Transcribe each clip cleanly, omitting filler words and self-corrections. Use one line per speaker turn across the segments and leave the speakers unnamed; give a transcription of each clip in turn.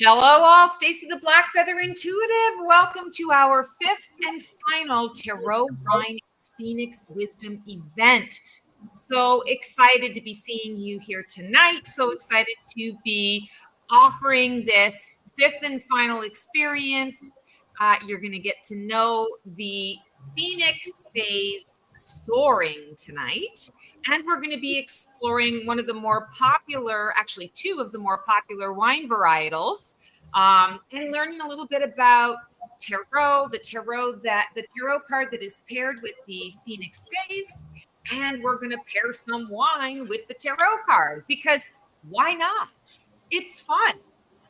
Hello all, Stacy the Black Feather Intuitive. Welcome to our fifth and final Tarot Wine Phoenix Wisdom event. So excited to be seeing you here tonight. So excited to be offering this fifth and final experience. You're going to get to know the Phoenix phase soaring tonight. And we're going to be exploring one of the more popular, actually two of the more popular wine varietals, and learning a little bit about tarot, the tarot card that is paired with the Phoenix phase. And we're going to pair some wine with the tarot card because why not? It's fun.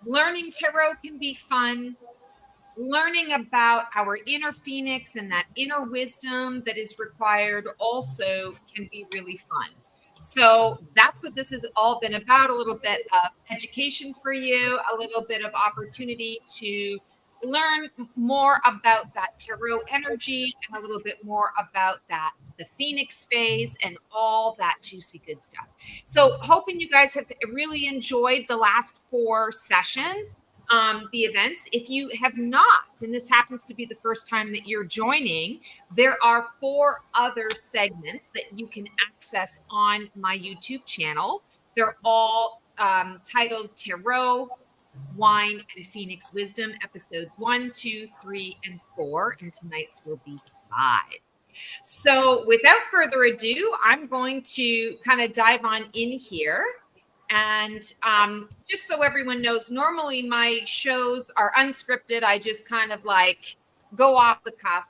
Learning tarot can be fun. Learning about our inner Phoenix and that inner wisdom that is required also can be really fun. So that's what this has all been about, a little bit of education for you, a little bit of opportunity to learn more about that tarot energy and a little bit more about the Phoenix phase and all that juicy good stuff. So hoping you guys have really enjoyed the last 4 sessions. The events. If you have not, and this happens to be the first time that you're joining, there are 4 other segments that you can access on my YouTube channel. They're all titled Tarot, Wine, and Phoenix Wisdom, episodes 1, 2, 3, and 4, and tonight's will be 5. So without further ado, I'm going to kind of dive on in here. And just so everyone knows, normally my shows are unscripted. I just kind of like go off the cuff.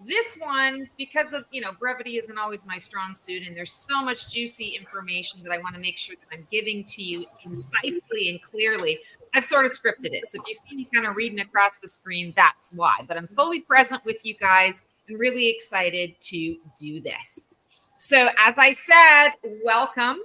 This one, because of, brevity isn't always my strong suit, and there's so much juicy information that I want to make sure that I'm giving to you concisely and clearly, I've sort of scripted it. So if you see me kind of reading across the screen, that's why. But I'm fully present with you guys and really excited to do this. So as I said, welcome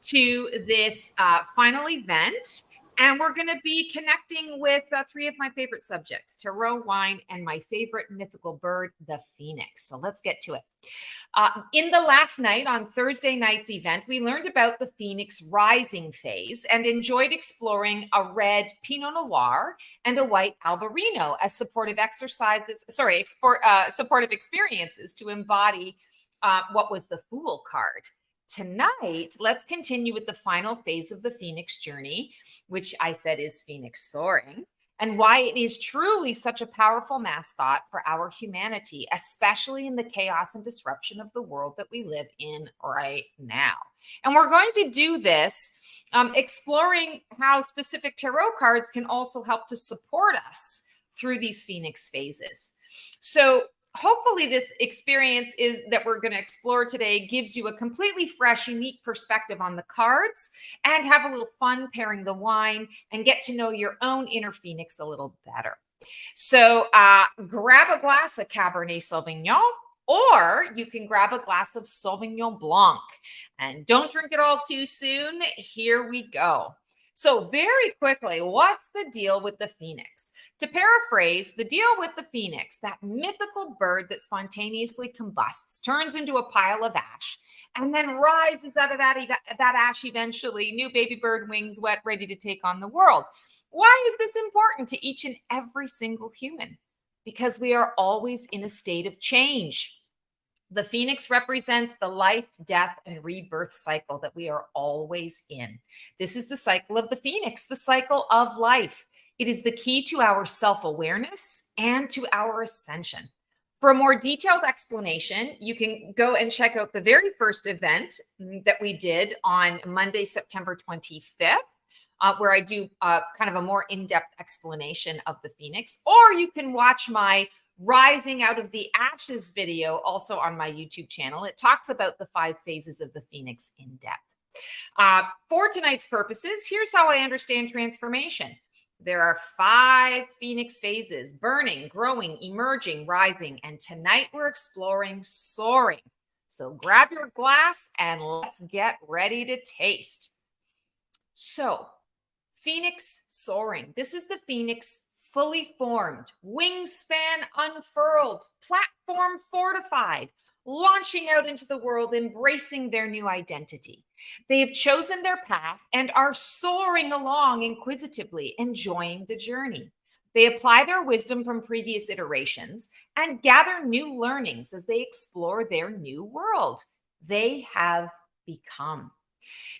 to this final event, and we're going to be connecting with 3 of my favorite subjects, tarot, wine, and my favorite mythical bird, the Phoenix. So let's get to it. In the last night, on Thursday night's event, we learned about the Phoenix rising phase and enjoyed exploring a red Pinot Noir and a white Albarino as supportive experiences to embody what was the Fool card. Tonight, let's continue with the final phase of the Phoenix journey, which I said is Phoenix soaring, and why it is truly such a powerful mascot for our humanity, especially in the chaos and disruption of the world that we live in right now. And we're going to do this exploring how specific tarot cards can also help to support us through these Phoenix phases. So hopefully this experience that we're going to explore today gives you a completely fresh, unique perspective on the cards and have a little fun pairing the wine and get to know your own inner Phoenix a little better. So grab a glass of Cabernet Sauvignon, or you can grab a glass of Sauvignon Blanc. And don't drink it all too soon. Here we go. So very quickly, what's the deal with the Phoenix? To paraphrase, the deal with the Phoenix, that mythical bird that spontaneously combusts, turns into a pile of ash, and then rises out of that ash eventually, new baby bird wings wet, ready to take on the world. Why is this important to each and every single human? Because we are always in a state of change. The Phoenix represents the life, death, and rebirth cycle that we are always in. This is the cycle of the Phoenix, the cycle of life. It is the key to our self-awareness and to our ascension. For a more detailed explanation, you can go and check out the very first event that we did on Monday, September 25th. Where I do kind of a more in-depth explanation of the Phoenix, or you can watch my Rising Out of the Ashes video also on my YouTube channel. It talks about the 5 phases of the Phoenix in depth. For tonight's purposes, here's how I understand transformation. There are 5 Phoenix phases: burning, growing, emerging, rising, and tonight we're exploring soaring. So grab your glass and let's get ready to taste. So, Phoenix soaring. This is the Phoenix fully formed, wingspan unfurled, platform fortified, launching out into the world, embracing their new identity. They have chosen their path and are soaring along inquisitively, enjoying the journey. They apply their wisdom from previous iterations and gather new learnings as they explore their new world. They have become.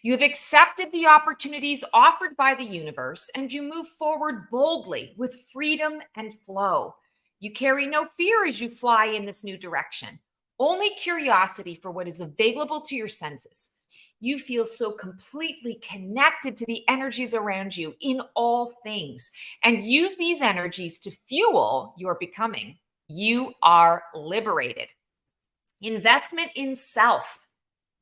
You have accepted the opportunities offered by the universe and you move forward boldly with freedom and flow. You carry no fear as you fly in this new direction, only curiosity for what is available to your senses. You feel so completely connected to the energies around you in all things and use these energies to fuel your becoming. You are liberated. Investment in self,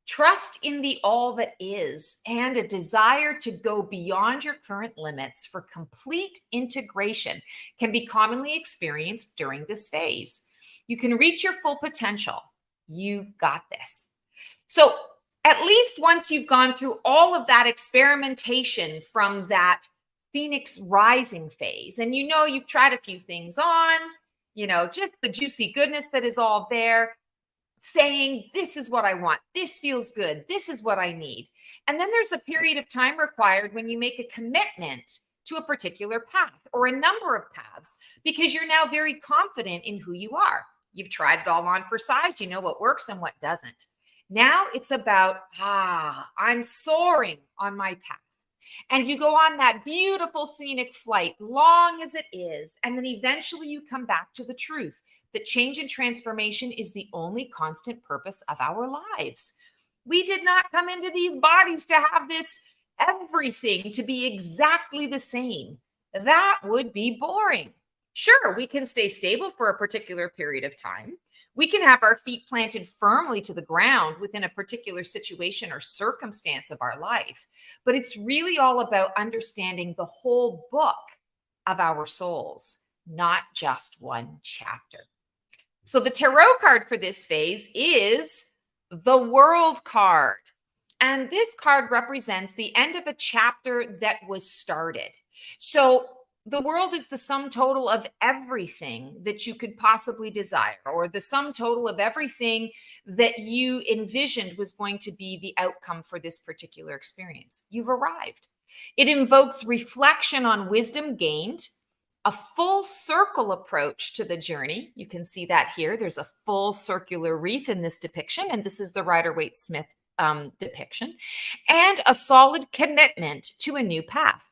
trust in the all that is, and a desire to go beyond your current limits for complete integration can be commonly experienced during this phase. You can reach your full potential. You've got this. So, at least once you've gone through all of that experimentation from that Phoenix rising phase, and you know you've tried a few things on, just the juicy goodness that is all there, saying, this is what I want. This feels good. This is what I need. And then there's a period of time required when you make a commitment to a particular path or a number of paths because you're now very confident in who you are. You've tried it all on for size. You know what works and what doesn't. Now it's about, I'm soaring on my path. And you go on that beautiful scenic flight, long as it is. And then eventually you come back to the truth that change and transformation is the only constant purpose of our lives. We did not come into these bodies to have this everything to be exactly the same. That would be boring. Sure, we can stay stable for a particular period of time. We can have our feet planted firmly to the ground within a particular situation or circumstance of our life. But it's really all about understanding the whole book of our souls, not just one chapter. So the tarot card for this phase is the World card. And this card represents the end of a chapter that was started. So the world is the sum total of everything that you could possibly desire, or the sum total of everything that you envisioned was going to be the outcome for this particular experience. You've arrived. It invokes reflection on wisdom gained, a full circle approach to the journey. You can see that here. There's a full circular wreath in this depiction, and this is the Rider-Waite-Smith depiction, and a solid commitment to a new path.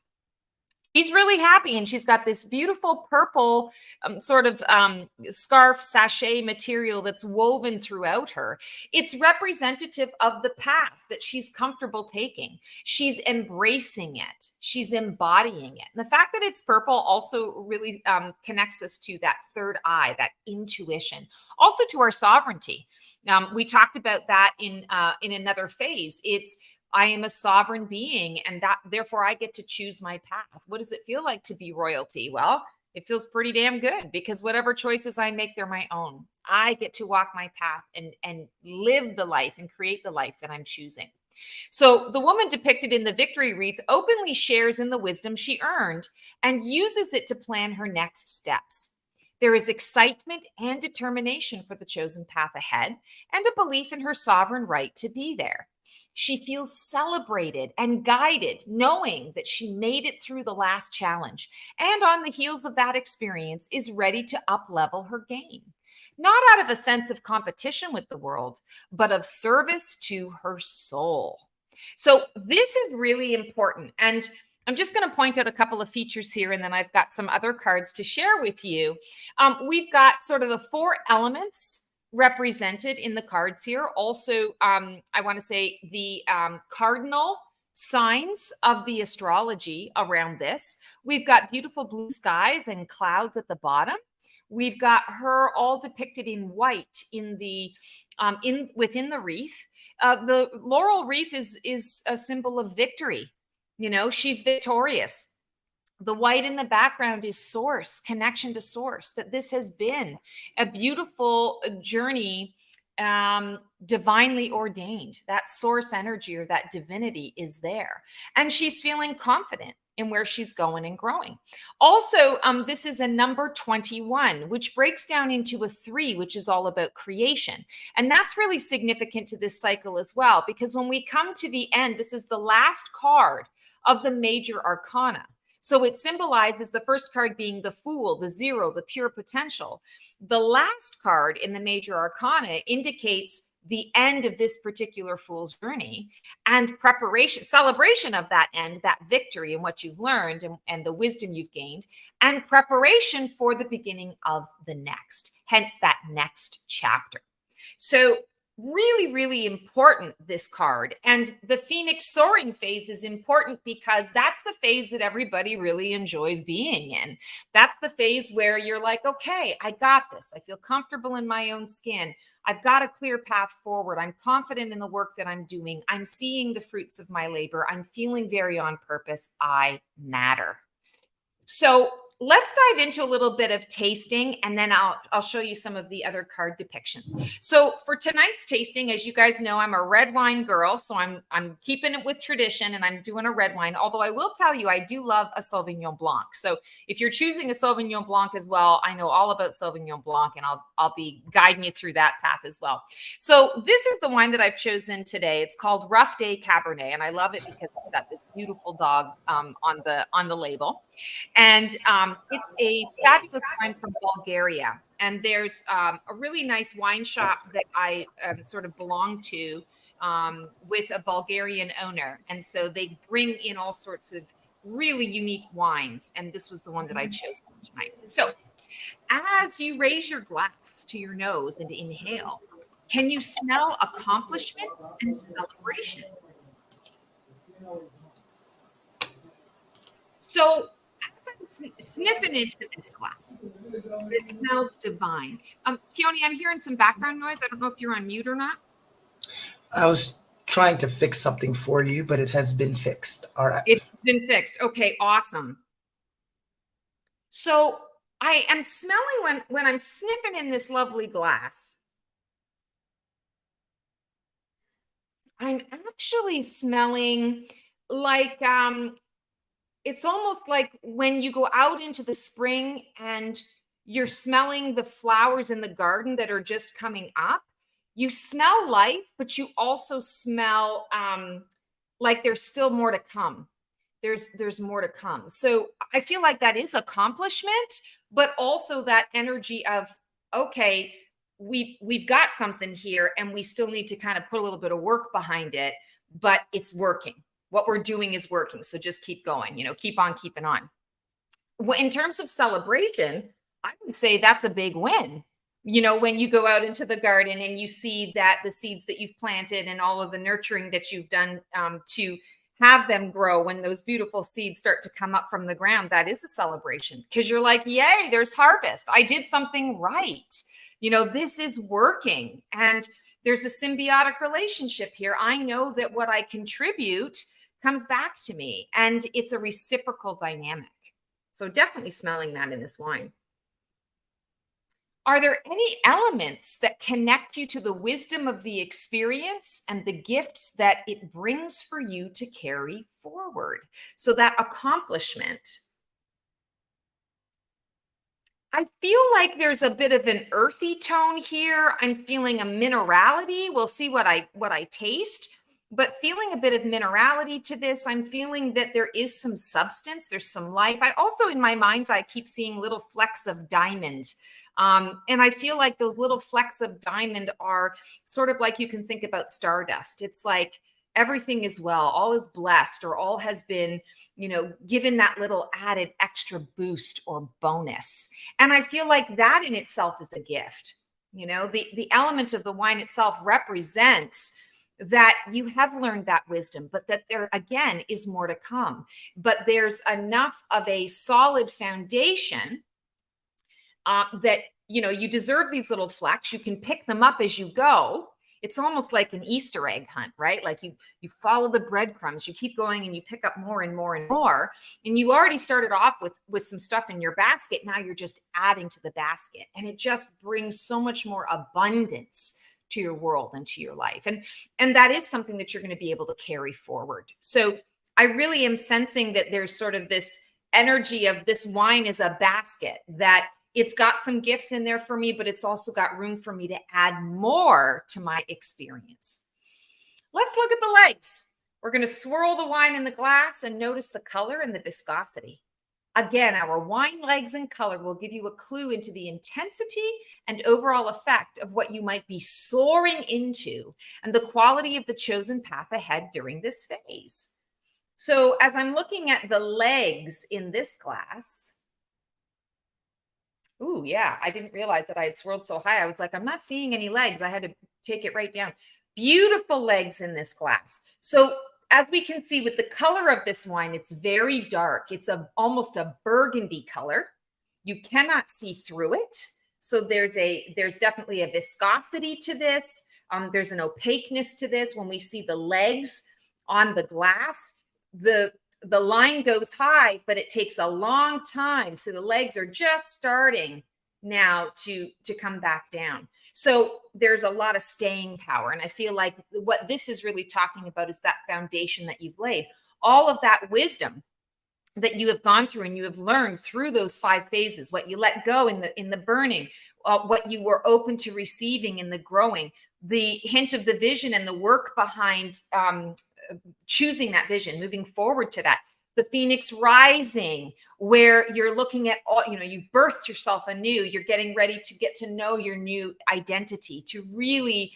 She's really happy, and she's got this beautiful purple scarf sachet material that's woven throughout her. It's representative of the path that she's comfortable taking. She's embracing it. She's embodying it. And the fact that it's purple also really connects us to that third eye, that intuition, also to our sovereignty. We talked about that in another phase. It's I am a sovereign being, and that therefore I get to choose my path. What does it feel like to be royalty? Well, it feels pretty damn good because whatever choices I make, they're my own. I get to walk my path and live the life and create the life that I'm choosing. So the woman depicted in the victory wreath openly shares in the wisdom she earned and uses it to plan her next steps. There is excitement and determination for the chosen path ahead and a belief in her sovereign right to be there. She feels celebrated and guided, knowing that she made it through the last challenge, and on the heels of that experience is ready to up-level her game. Not out of a sense of competition with the world, but of service to her soul. So this is really important. And I'm just going to point out a couple of features here, and then I've got some other cards to share with you. We've got sort of the 4 elements represented in the cards here. Also, I want to say the cardinal signs of the astrology around this. We've got beautiful blue skies and clouds at the bottom. We've got her all depicted in white in the within the wreath. The laurel wreath is a symbol of victory. She's victorious. The white in the background is source, connection to source, that this has been a beautiful journey divinely ordained. That source energy or that divinity is there. And she's feeling confident in where she's going and growing. Also, this is a number 21, which breaks down into a 3, which is all about creation. And that's really significant to this cycle as well, because when we come to the end, this is the last card of the major arcana. So it symbolizes the first card being the Fool, the zero, the pure potential. The last card in the major arcana indicates the end of this particular Fool's journey and preparation, celebration of that end, that victory and what you've learned and the wisdom you've gained, and preparation for the beginning of the next, hence that next chapter. So really, really important, this card. And the Phoenix soaring phase is important because that's the phase that everybody really enjoys being in. That's the phase where you're like, okay, I got this. I feel comfortable in my own skin. I've got a clear path forward. I'm confident in the work that I'm doing. I'm seeing the fruits of my labor. I'm feeling very on purpose. I matter. So let's dive into a little bit of tasting, and then I'll show you some of the other card depictions. So for tonight's tasting, as you guys know, I'm a red wine girl, so I'm keeping it with tradition, and I'm doing a red wine. Although I will tell you, I do love a Sauvignon Blanc. So if you're choosing a Sauvignon Blanc as well, I know all about Sauvignon Blanc, and I'll be guiding you through that path as well. So this is the wine that I've chosen today. It's called Rough Day Cabernet, and I love it because it's got this beautiful dog on the label. And it's a fabulous wine from Bulgaria. And there's a really nice wine shop that I sort of belong to with a Bulgarian owner. And so they bring in all sorts of really unique wines. And this was the one that I chose tonight. So as you raise your glass to your nose and inhale, can you smell accomplishment and celebration? So sniffing into this glass, it smells divine. Keone, I'm hearing some background noise. I don't know if you're on mute or not.
I was trying to fix something for you, but it has been fixed. All right.
It's been fixed. Okay, awesome. So I am smelling when I'm sniffing in this lovely glass, I'm actually smelling like it's almost like when you go out into the spring and you're smelling the flowers in the garden that are just coming up. You smell life, but you also smell like there's still more to come. There's more to come. So I feel like that is accomplishment, but also that energy of, okay, we've got something here and we still need to kind of put a little bit of work behind it, but it's working. What we're doing is working. So just keep going, keep on keeping on. In terms of celebration, I would say that's a big win. When you go out into the garden and you see that the seeds that you've planted and all of the nurturing that you've done to have them grow, when those beautiful seeds start to come up from the ground, that is a celebration because you're like, yay, there's harvest. I did something right. This is working. And there's a symbiotic relationship here. I know that what I contribute comes back to me, and it's a reciprocal dynamic. So definitely smelling that in this wine. Are there any elements that connect you to the wisdom of the experience and the gifts that it brings for you to carry forward? So that accomplishment. I feel like there's a bit of an earthy tone here. I'm feeling a minerality. We'll see what I taste, but feeling a bit of minerality to this. I'm feeling that there is some substance. There's some life. I also, in my mind's eye, keep seeing little flecks of diamond. And I feel like those little flecks of diamond are sort of like you can think about stardust. It's like everything is well, all is blessed, or all has been, given that little added extra boost or bonus. And I feel like that in itself is a gift. The element of the wine itself represents that you have learned that wisdom, but that there again is more to come. But there's enough of a solid foundation that you deserve these little flecks. You can pick them up as you go. It's almost like an Easter egg hunt, right? Like you follow the breadcrumbs, you keep going and you pick up more and more and more. And you already started off with some stuff in your basket. Now you're just adding to the basket. And it just brings so much more abundance to your world and to your life. And that is something that you're going to be able to carry forward. So I really am sensing that there's sort of this energy of this wine is a basket, that it's got some gifts in there for me, but it's also got room for me to add more to my experience. Let's look at the legs. We're going to swirl the wine in the glass and notice the color and the viscosity. Again, our wine legs and color will give you a clue into the intensity and overall effect of what you might be soaring into and the quality of the chosen path ahead during this phase. So as I'm looking at the legs in this glass, ooh, yeah, I didn't realize that I had swirled so high. I was like, I'm not seeing any legs. I had to take it right down. Beautiful legs in this glass. So as we can see with the color of this wine, it's very dark. It's almost a burgundy color. You cannot see through it. So there's definitely a viscosity to this. There's an opaqueness to this. When we see the legs on the glass, the line goes high, but it takes a long time. So the legs are just starting now to come back down. So there's a lot of staying power. And I feel like what this is really talking about is that foundation that you've laid. All of that wisdom that you have gone through and you have learned through those 5 phases, what you let go in the burning, what you were open to receiving in the growing, the hint of the vision and the work behind choosing that vision, moving forward to that. The Phoenix rising, where you're looking at all, you've birthed yourself anew. You're getting ready to get to know your new identity, to really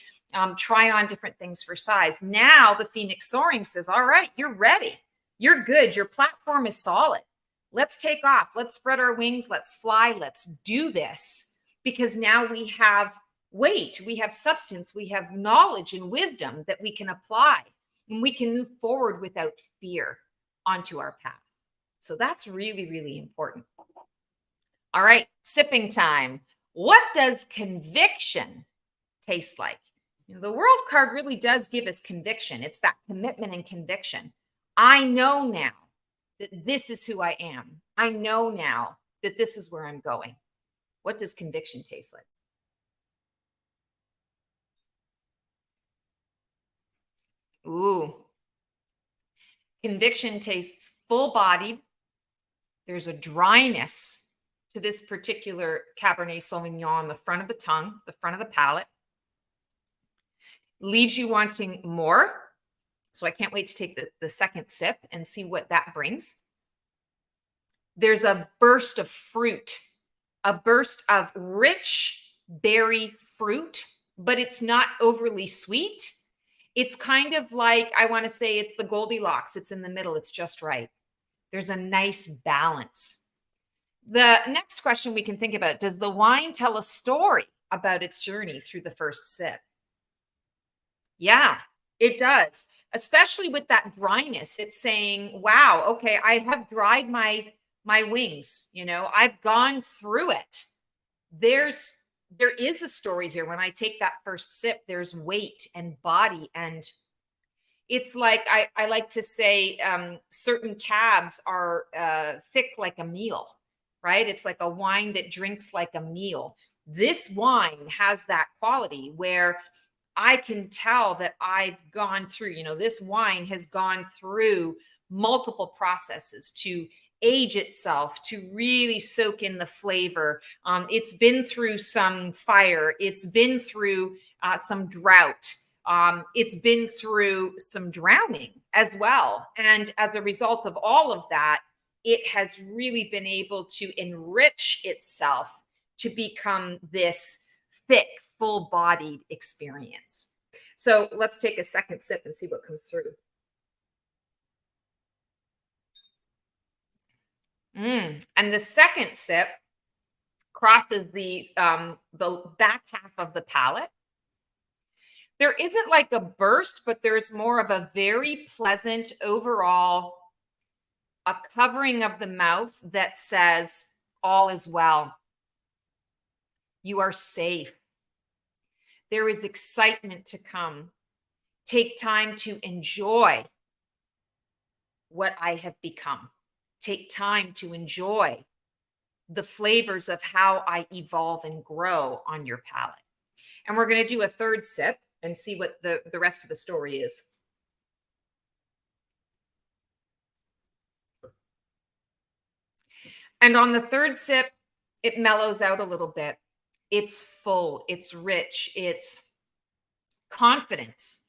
try on different things for size. Now the Phoenix soaring says, all right, you're ready. You're good. Your platform is solid. Let's take off. Let's spread our wings. Let's fly. Let's do this, because now we have weight, we have substance, we have knowledge and wisdom that we can apply, and we can move forward without fear onto our path. So that's really, really important. All right, sipping time. What does conviction taste like? The world card really does give us conviction. It's that commitment and conviction. I know now that this is who I am. I know now that this is where I'm going. What does conviction taste like? Ooh. Conviction tastes full-bodied. There's a dryness to this particular Cabernet Sauvignon on the front of the tongue, the front of the palate. Leaves you wanting more. So I can't wait to take the second sip and see what that brings. There's a burst of fruit, a burst of rich berry fruit, but it's not overly sweet. It's kind of like, I want to say it's the Goldilocks. It's in the middle. It's just right. There's a nice balance. The next question we can think about, does the wine tell a story about its journey through the first sip? Yeah, it does. Especially with that dryness. It's saying, wow, okay, I have dried my wings, I've gone through it. There is a story here. When I take that first sip, there's weight and body, and it's like I like to say certain cabs are thick like a meal, right? It's like a wine that drinks like a meal. This wine has that quality where I can tell that I've gone through, this wine has gone through multiple processes to age itself, to really soak in the flavor. It's been through some fire. It's been through some drought. It's been through some drowning as well. And as a result of all of that, it has really been able to enrich itself to become this thick, full-bodied experience. So let's take a second sip and see what comes through. And the second sip crosses the back half of the palate. There isn't like a burst, but there's more of a very pleasant overall, a covering of the mouth that says, all is well. You are safe. There is excitement to come. Take time to enjoy what I have become. Take time to enjoy the flavors of how I evolve and grow on your palate. And we're going to do a third sip and see what the rest of the story is. And on the third sip, it mellows out a little bit. It's full, it's rich, it's confidence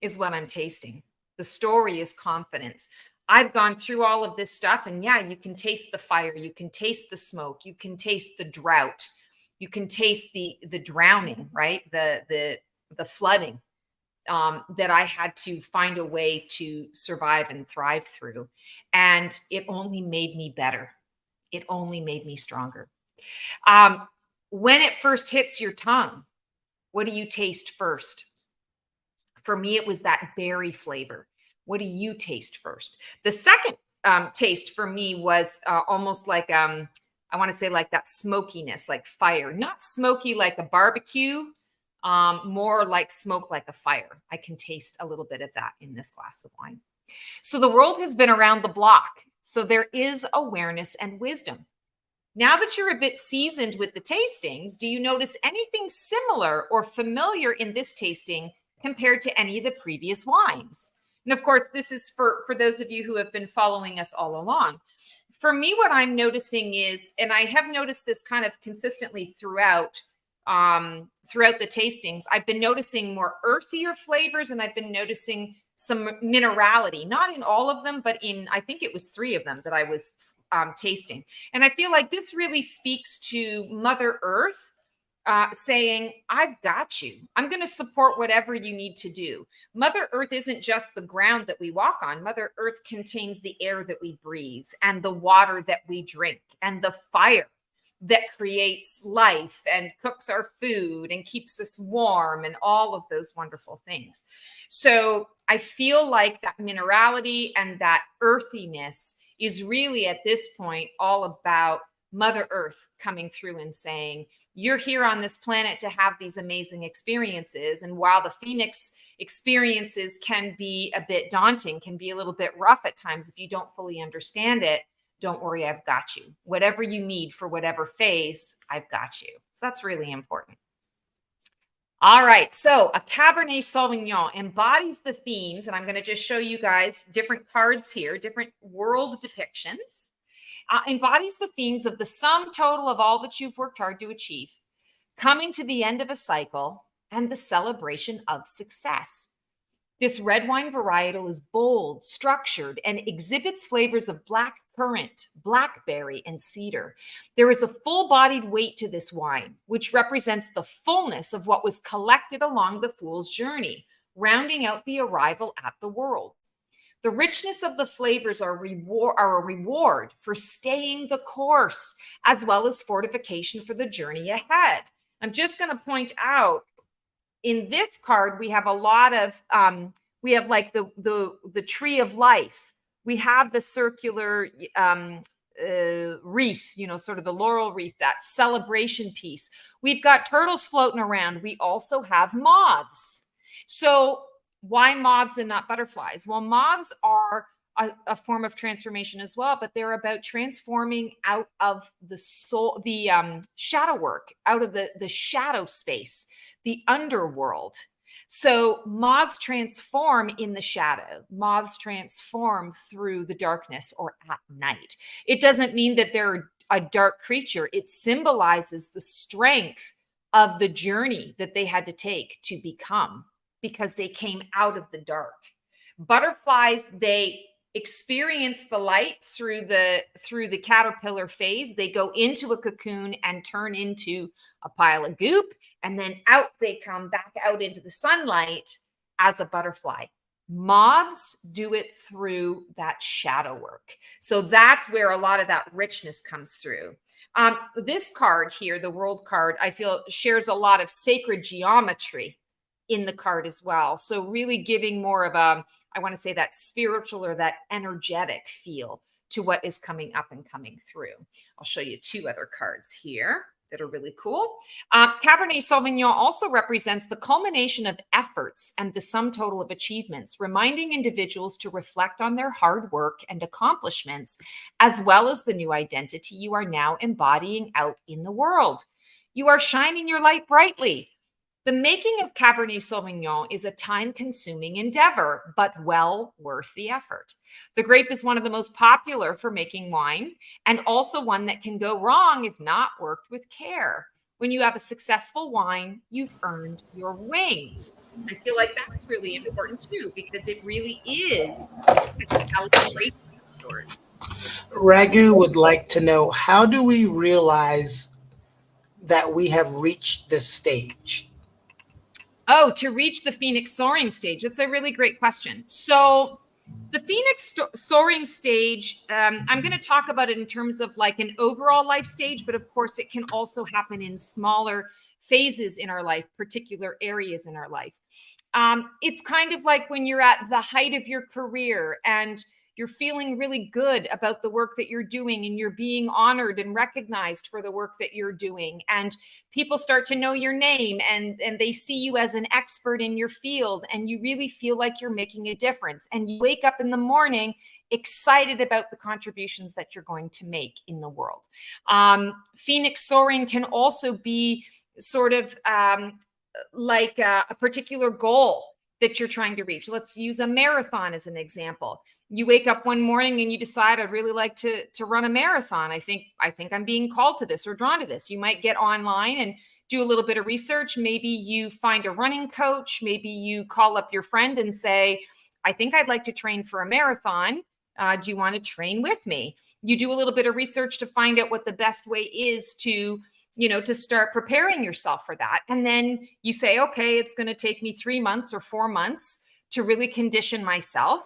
is what I'm tasting. The story is confidence. I've gone through all of this stuff, and yeah, you can taste the fire, you can taste the smoke, you can taste the drought, you can taste the drowning, right? The flooding that I had to find a way to survive and thrive through. And it only made me better. It only made me stronger. When it first hits your tongue, what do you taste first? For me, it was that berry flavor. What do you taste first? The second taste for me was almost like, I want to say like that smokiness, like fire, not smoky like a barbecue, more like smoke like a fire. I can taste a little bit of that in this glass of wine. So the world has been around the block. So there is awareness and wisdom. Now that you're a bit seasoned with the tastings, do you notice anything similar or familiar in this tasting compared to any of the previous wines? And of course, this is for those of you who have been following us all along. For me, what I'm noticing is, and I have noticed this kind of consistently throughout the tastings, I've been noticing more earthier flavors, and I've been noticing some minerality, not in all of them, but in, I think it was 3 of them that I was tasting. And I feel like this really speaks to Mother Earth saying, I've got you. I'm going to support whatever you need to do. Mother Earth isn't just the ground that we walk on. Mother Earth contains the air that we breathe and the water that we drink and the fire that creates life and cooks our food and keeps us warm and all of those wonderful things. So I feel like that minerality and that earthiness is really at this point all about Mother Earth coming through and saying, you're here on this planet to have these amazing experiences. And while the Phoenix experiences can be a bit daunting, can be a little bit rough at times if you don't fully understand it, don't worry, I've got you. Whatever you need for whatever phase, I've got you. So that's really important. All right, so a Cabernet Sauvignon embodies the themes, and I'm going to just show you guys different cards here, different world depictions. Embodies the themes of the sum total of all that you've worked hard to achieve, coming to the end of a cycle, and the celebration of success. This red wine varietal is bold, structured, and exhibits flavors of black currant, blackberry, and cedar. There is a full-bodied weight to this wine, which represents the fullness of what was collected along the fool's journey, rounding out the arrival at the world. The richness of the flavors are a reward for staying the course, as well as fortification for the journey ahead. I'm just going to point out, in this card, we have a lot of, we have like the tree of life. We have the circular wreath, you know, sort of the laurel wreath, that celebration piece. We've got turtles floating around. We also have moths. So why moths and not butterflies? Well, moths are a form of transformation as well, but they're about transforming out of the soul, the shadow work, out of the shadow space, the underworld. So moths transform in the shadow. Moths transform through the darkness or at night. It doesn't mean that they're a dark creature. It symbolizes the strength of the journey that they had to take to become, because they came out of the dark. Butterflies, they experience the light through the caterpillar phase. They go into a cocoon and turn into a pile of goop, and then out they come back out into the sunlight as a butterfly. Moths do it through that shadow work. So that's where a lot of that richness comes through. This card here, the world card, I feel shares a lot of sacred geometry in the card as well. So really giving more of a, I want to say, that spiritual or that energetic feel to what is coming up and coming through. I'll show you 2 other cards here that are really cool. Cabernet Sauvignon also represents the culmination of efforts and the sum total of achievements, reminding individuals to reflect on their hard work and accomplishments, as well as the new identity you are now embodying out in the world. You are shining your light brightly. The making of Cabernet Sauvignon is a time-consuming endeavor, but well worth the effort. The grape is one of the most popular for making wine, and also one that can go wrong if not worked with care. When you have a successful wine, you've earned your wings. I feel like that's really important too, because it really is a celebration of sorts.
Ragu would like to know, how do we realize that we have reached this stage?
Oh, to reach the Phoenix soaring stage. That's a really great question. So, the Phoenix soaring stage, I'm going to talk about it in terms of like an overall life stage, but of course, it can also happen in smaller phases in our life, particular areas in our life. It's kind of like when you're at the height of your career and you're feeling really good about the work that you're doing and you're being honored and recognized for the work that you're doing, and people start to know your name and they see you as an expert in your field, and you really feel like you're making a difference, and you wake up in the morning excited about the contributions that you're going to make in the world. Phoenix soaring can also be sort of like a particular goal that you're trying to reach. Let's use a marathon as an example. You wake up one morning and you decide, I'd really like to run a marathon. I think I'm being called to this or drawn to this. You might get online and do a little bit of research. Maybe you find a running coach. Maybe you call up your friend and say, I think I'd like to train for a marathon. Do you want to train with me? You do a little bit of research to find out what the best way is to start preparing yourself for that. And then you say, okay, it's going to take me 3 months or 4 months to really condition myself.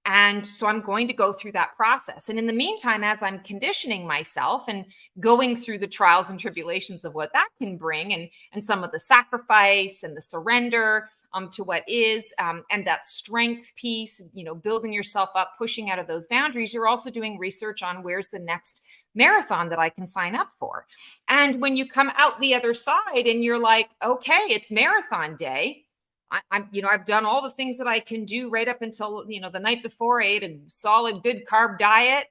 And so I'm going to go through that process. And in the meantime, as I'm conditioning myself and going through the trials and tribulations of what that can bring, and some of the sacrifice and the surrender to what is, and that strength piece, building yourself up, pushing out of those boundaries, you're also doing research on where's the next marathon that I can sign up for. And when you come out the other side and you're like, okay, it's marathon day. I've done all the things that I can do right up until, the night before. I ate a solid, good carb diet,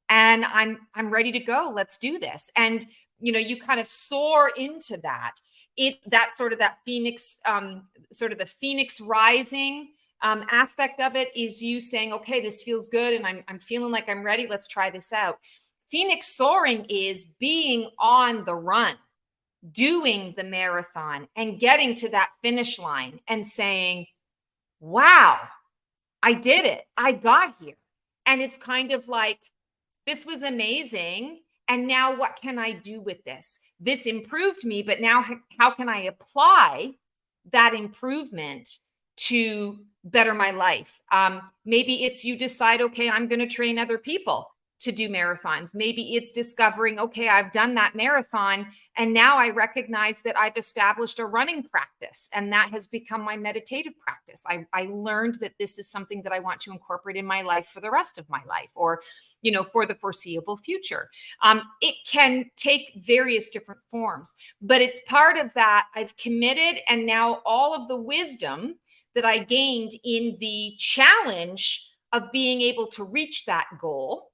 and I'm ready to go. Let's do this. And, you kind of soar into that. That's sort of that Phoenix, sort of the Phoenix rising aspect of it is you saying, okay, this feels good. And I'm feeling like I'm ready. Let's try this out. Phoenix soaring is being on the run, doing the marathon and getting to that finish line and saying, wow, I did it. I got here. And it's kind of like, this was amazing. And now what can I do with this? This improved me, but now how can I apply that improvement to better my life? Maybe it's you decide, okay, I'm going to train other people to do marathons. Maybe it's discovering, okay, I've done that marathon and now I recognize that I've established a running practice and that has become my meditative practice. I learned that this is something that I want to incorporate in my life for the rest of my life, or, for the foreseeable future. It can take various different forms, but it's part of that. I've committed, and now all of the wisdom that I gained in the challenge of being able to reach that goal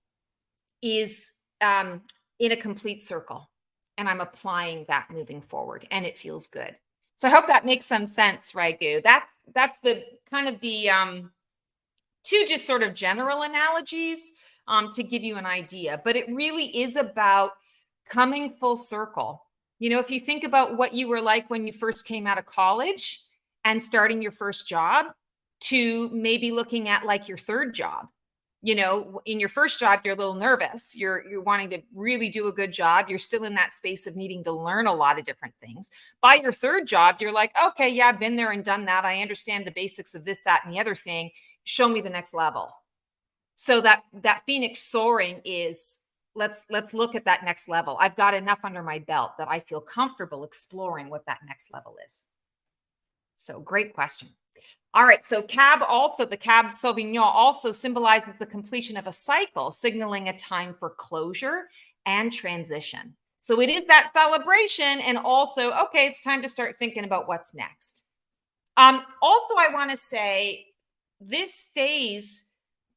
is in a complete circle, and I'm applying that moving forward, and it feels good. So I hope that makes some sense, Raigu. That's the kind of the two just sort of general analogies to give you an idea, but it really is about coming full circle. If you think about what you were like when you first came out of college and starting your first job, to maybe looking at like your third job. In your first job, you're a little nervous. You're wanting to really do a good job. You're still in that space of needing to learn a lot of different things. By your third job, you're like, okay, yeah, I've been there and done that. I understand the basics of this, that, and the other thing. Show me the next level. So that Phoenix soaring is, let's look at that next level. I've got enough under my belt that I feel comfortable exploring what that next level is. So great question. All right, so the Cab Sauvignon also symbolizes the completion of a cycle, signaling a time for closure and transition. So it is that celebration, and also, okay, it's time to start thinking about what's next. Also, I want to say this phase,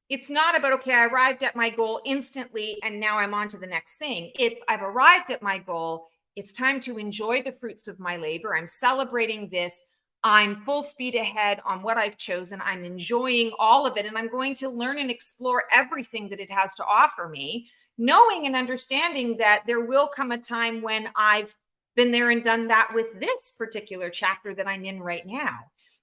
it's not about, okay, I arrived at my goal instantly and now I'm on to the next thing. It's I've arrived at my goal It's time to enjoy the fruits of my labor. I'm celebrating this. I'm full speed ahead on what I've chosen. I'm enjoying all of it, and I'm going to learn and explore everything that it has to offer me, knowing and understanding that there will come a time when I've been there and done that with this particular chapter that I'm in right now.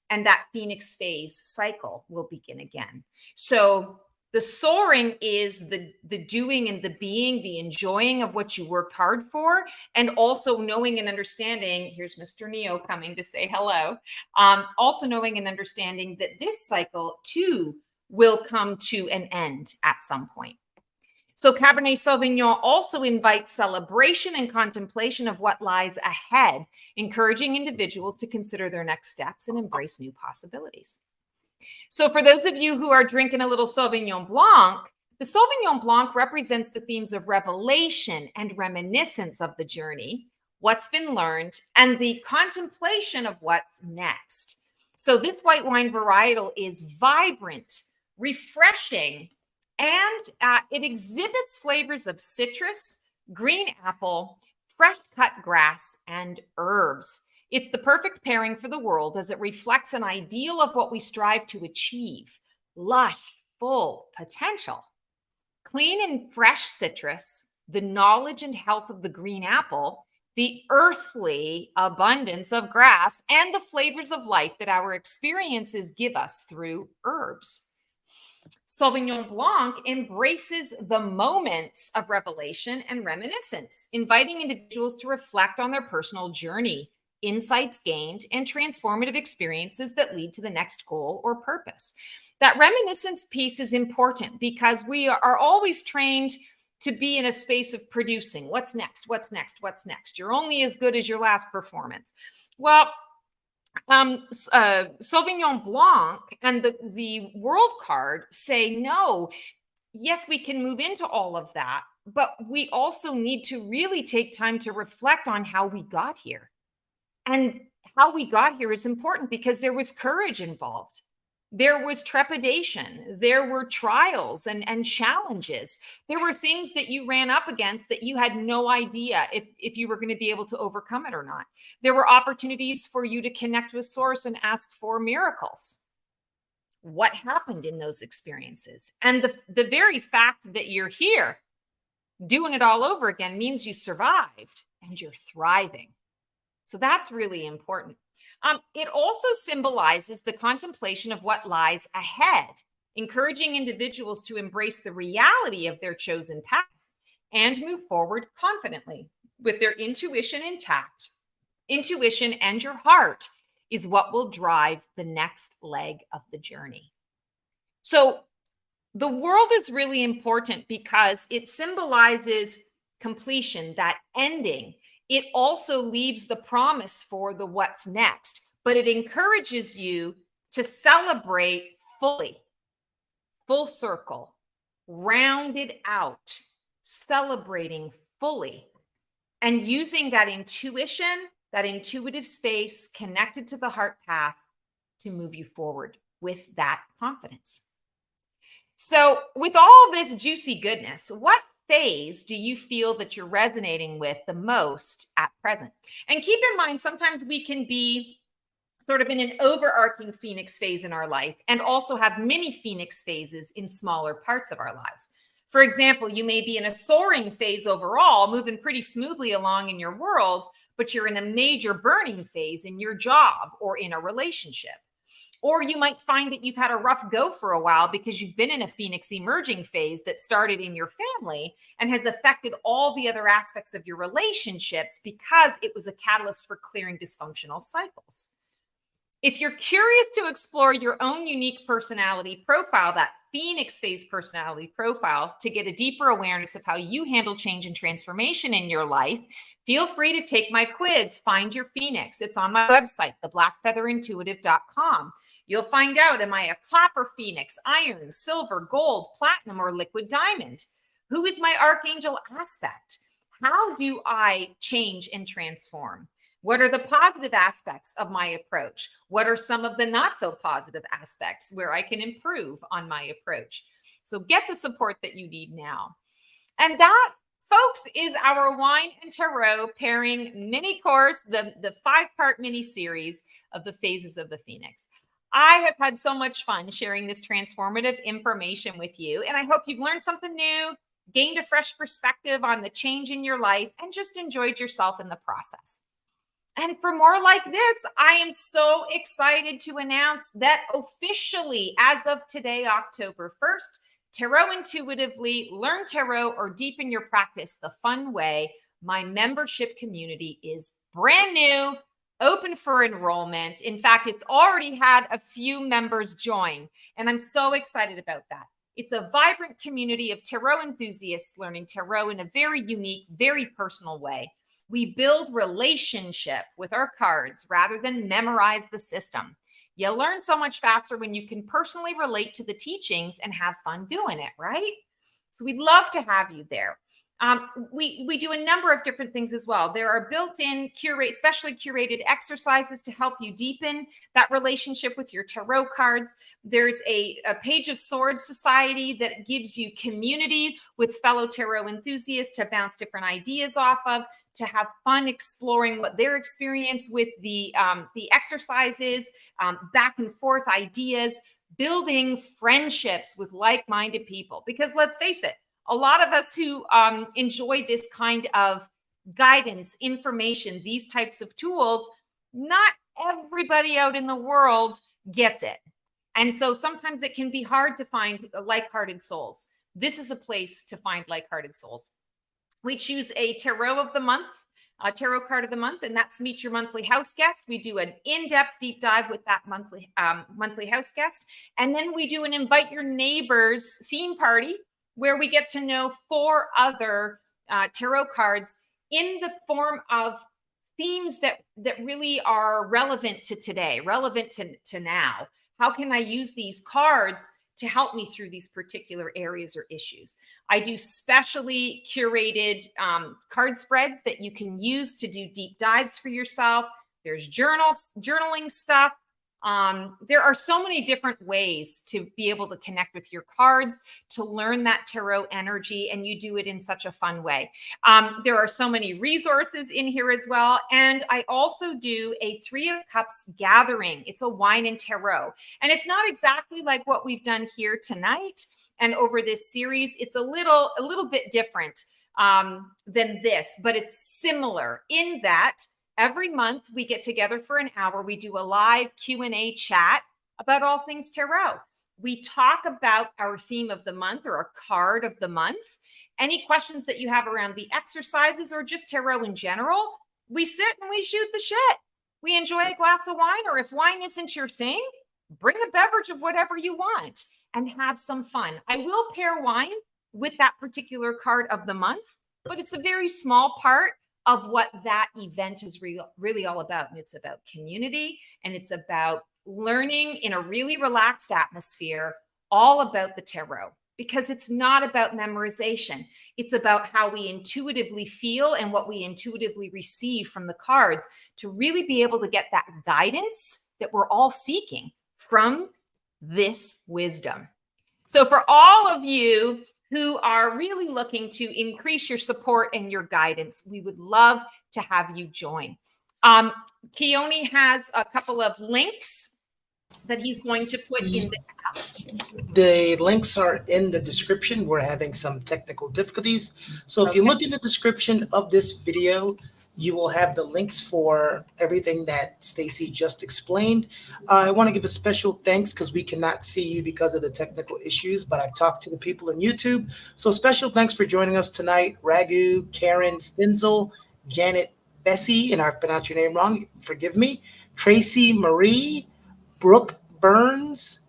And that Phoenix phase cycle will begin again. So the soaring is the doing and the being, the enjoying of what you worked hard for, and also knowing and understanding. Here's Mr. Neo coming to say hello. Also knowing and understanding that this cycle too will come to an end at some point. So Cabernet Sauvignon also invites celebration and contemplation of what lies ahead, encouraging individuals to consider their next steps and embrace new possibilities. So for those of you who are drinking a little Sauvignon Blanc, the Sauvignon Blanc represents the themes of revelation and reminiscence of the journey, what's been learned, and the contemplation of what's next. So this white wine varietal is vibrant, refreshing, and it exhibits flavors of citrus, green apple, fresh cut grass, and herbs. It's the perfect pairing for the world as it reflects an ideal of what we strive to achieve: lush, full potential. Clean and fresh citrus, the knowledge and health of the green apple, the earthly abundance of grass, and the flavors of life that our experiences give us through herbs. Sauvignon Blanc embraces the moments of revelation and reminiscence, inviting individuals to reflect on their personal journey, insights gained, and transformative experiences that lead to the next goal or purpose. That reminiscence piece is important because we are always trained to be in a space of producing. What's next? What's next? What's next? You're only as good as your last performance. Well, Sauvignon Blanc and the world card say, no, yes, we can move into all of that, but we also need to really take time to reflect on how we got here. And how we got here is important because there was courage involved. There was trepidation. There were trials and challenges. There were things that you ran up against that you had no idea if you were going to be able to overcome it or not. There were opportunities for you to connect with Source and ask for miracles. What happened in those experiences? And the very fact that you're here doing it all over again means you survived and you're thriving. So that's really important. It also symbolizes the contemplation of what lies ahead, encouraging individuals to embrace the reality of their chosen path and move forward confidently with their intuition intact. Intuition and your heart is what will drive the next leg of the journey. So the world is really important because it symbolizes completion, that ending. It also leaves the promise for the what's next, but it encourages you to celebrate fully, full circle, rounded out, celebrating fully, and using that intuition, that intuitive space connected to the heart path to move you forward with that confidence. So with all this juicy goodness, what phase do you feel that you're resonating with the most at present? And keep in mind, sometimes we can be sort of in an overarching Phoenix phase in our life and also have mini Phoenix phases in smaller parts of our lives. For example, you may be in a soaring phase overall, moving pretty smoothly along in your world, but you're in a major burning phase in your job or in a relationship. Or you might find that you've had a rough go for a while because you've been in a Phoenix emerging phase that started in your family and has affected all the other aspects of your relationships because it was a catalyst for clearing dysfunctional cycles. If you're curious to explore your own unique personality profile, that Phoenix phase personality profile, to get a deeper awareness of how you handle change and transformation in your life, feel free to take my quiz, Find Your Phoenix. It's on my website, theblackfeatherintuitive.com. You'll find out, am I a copper phoenix, iron, silver, gold, platinum, or liquid diamond? Who is my archangel aspect? How do I change and transform? What are the positive aspects of my approach? What are some of the not so positive aspects where I can improve on my approach? So get the support that you need now. And that folks, is our Wine and Tarot pairing mini course, the 5-part mini series of the phases of the Phoenix. I have had so much fun sharing this transformative information with you, and I hope you've learned something new, gained a fresh perspective on the change in your life, and just enjoyed yourself in the process. And for more like this, I am so excited to announce that officially, as of today, October 1st, Tarot Intuitively, Learn Tarot, or Deepen Your Practice the Fun Way, my membership community is brand new, open for enrollment. In fact, it's already had a few members join, and I'm so excited about that. It's a vibrant community of tarot enthusiasts learning tarot in a very unique, very personal way. We build relationship with our cards rather than memorize the system. You learn so much faster when you can personally relate to the teachings and have fun doing it, right? So we'd love to have you there. We do a number of different things as well. There are built-in, specially curated exercises to help you deepen that relationship with your tarot cards. There's a Page of Swords Society that gives you community with fellow tarot enthusiasts to bounce different ideas off of, to have fun exploring what their experience with the exercises, back and forth ideas, building friendships with like-minded people. Because let's face it, a lot of us who enjoy this kind of guidance, information, these types of tools, not everybody out in the world gets it. And so sometimes it can be hard to find like-hearted souls. This is a place to find like-hearted souls. We choose a tarot of the month, a tarot card of the month, and that's Meet Your Monthly House Guest. We do an in-depth deep dive with that monthly house guest. And then we do an Invite Your Neighbors theme party, where we get to know 4 other tarot cards in the form of themes that really are relevant to today, relevant to now. How can I use these cards to help me through these particular areas or issues? I do specially curated card spreads that you can use to do deep dives for yourself. There's journaling stuff. There are so many different ways to be able to connect with your cards, to learn that tarot energy, and you do it in such a fun way. There are so many resources in here as well. And I also do a 3 of Cups gathering. It's a wine and tarot. And it's not exactly like what we've done here tonight and over this series. It's a little bit different than this, but it's similar in that every month we get together for an hour. We do a live Q&A chat about all things tarot. We talk about our theme of the month or a card of the month. Any questions that you have around the exercises or just tarot in general, we sit and we shoot the shit. We enjoy a glass of wine, or if wine isn't your thing, bring a beverage of whatever you want and have some fun. I will pair wine with that particular card of the month, but it's a very small part of what that event is really all about. And it's about community, and it's about learning in a really relaxed atmosphere, all about the tarot, because it's not about memorization. It's about how we intuitively feel and what we intuitively receive from the cards to really be able to get that guidance that we're all seeking from this wisdom. So for all of you who are really looking to increase your support and your guidance, we would love to have you join. Keone has a couple of links that he's going to put in the comment.
The links are in the description. We're having some technical difficulties. So if you look in the description of this video, you will have the links for everything that Stacy just explained. I want to give a special thanks because we cannot see you because of the technical issues, but I've talked to the people in YouTube. So special thanks for joining us tonight. Ragu, Karen Stenzel, Janet Bessie, and I pronounced your name wrong, forgive me, Tracy Marie, Brooke Burns,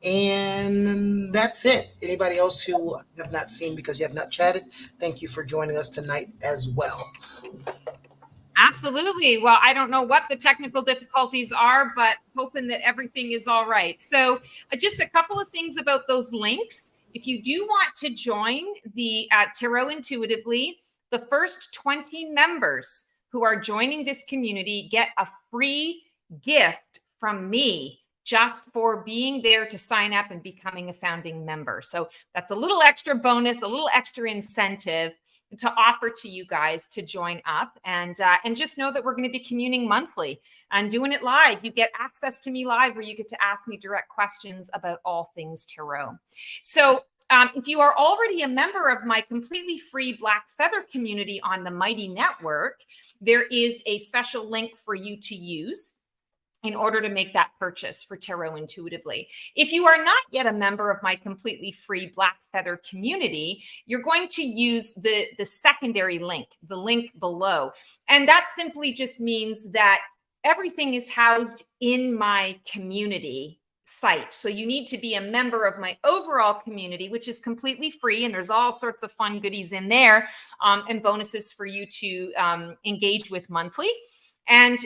and that's it. Anybody else who I have not seen because you have not chatted, thank you for joining us tonight as well.
Absolutely. Well, I don't know what the technical difficulties are, but hoping that everything is all right. So just a couple of things about those links. If you do want to join the Tarot Intuitively, the first 20 members who are joining this community get a free gift from me just for being there to sign up and becoming a founding member. So that's a little extra bonus, a little extra incentive to offer to you guys to join up, and just know that we're going to be communing monthly and doing it live. You get access to me live, where you get to ask me direct questions about all things tarot. So if you are already a member of my completely free Black Feather community on the Mighty Network, there is a special link for you to use in order to make that purchase for Tarot Intuitively. If you are not yet a member of my completely free Black Feather community, you're going to use the secondary link, the link below. And that simply just means that everything is housed in my community site. So you need to be a member of my overall community, which is completely free. And there's all sorts of fun goodies in there, and bonuses for you to engage with monthly. And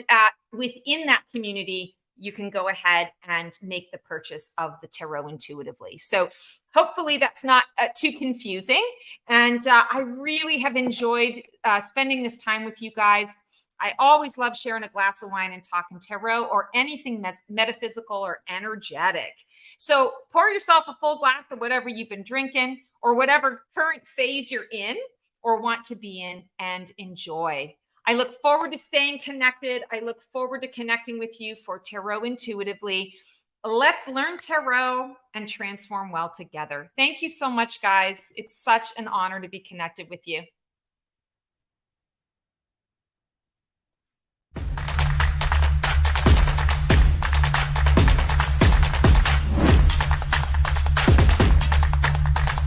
within that community, you can go ahead and make the purchase of the Tarot Intuitively. So hopefully that's not too confusing. And I really have enjoyed spending this time with you guys. I always love sharing a glass of wine and talking tarot or anything metaphysical or energetic. So pour yourself a full glass of whatever you've been drinking or whatever current phase you're in or want to be in, and enjoy. I look forward to staying connected. I look forward to connecting with you for Tarot Intuitively. Let's learn tarot and transform well together. Thank you so much, guys. It's such an honor to be connected with you.